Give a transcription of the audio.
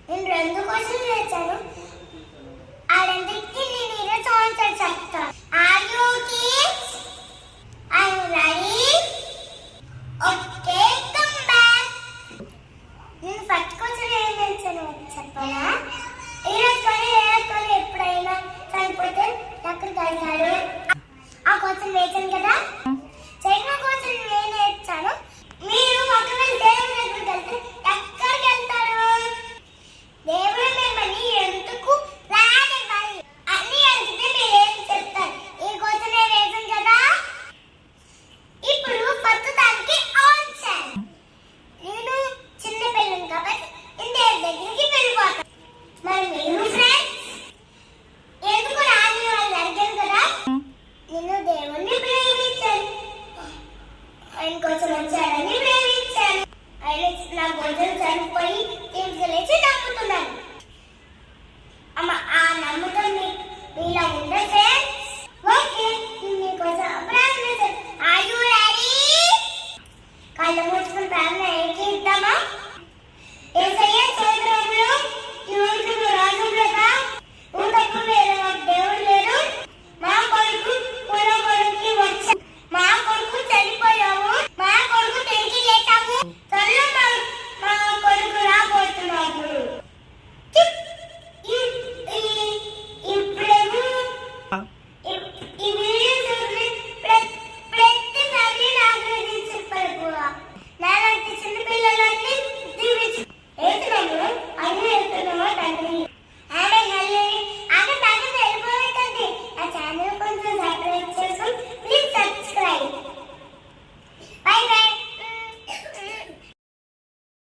నేను 2 క్వశ్చన్లు వేశాను. ఆ రెండింటికి నేను ఈరోజు ఆన్సర్ చెప్తాను. Are you kids? I am ready. Okay, come back. నేను ఫస్ట్ క్వశ్చన్ ఏం వేశాను చెప్పనా? ఈరోజు కానీ రేపు ఎప్పుడైనా చనిపోతే ఎక్కడికి వెళ్తాడు? ఆ క్వశ్చన్ వేశాను కదా. సెకండ్ క్వశ్చన్ నేను వేస్తాను. మీరు ఒకవేళ దేవుడి దగ్గరికి వెళ్తే ఎక్కడికి వెళ్తారు? దేవుడు మిమ్మల్ని ఎందుకు రానివ్వాలి అని అడిగితే మీరు ఏం చెప్తారు? ఈ క్వశ్చన్ వేసాను కదా. ఇప్పుడు ఫస్ట్ దానికి ఆన్సర్. నేను చిన్న పిల్లని కాబట్టి నేను దేవుడి దగ్గరికి వెళ్ళిపోతాను. మరి మీరు ఫ్రెండ్స్ ఎందుకు రాని వాళ్ళు అడిగాను కదా. నేను దేవుణ్ణి ప్రేమించాను, ఆయన కోసం వచ్చాడని ప్రేమించాను. ఆయన నా కోసం చనిపోయి తీసుకెళ్ళేసి నమ్ముతున్నాను. అమ్మ ఆ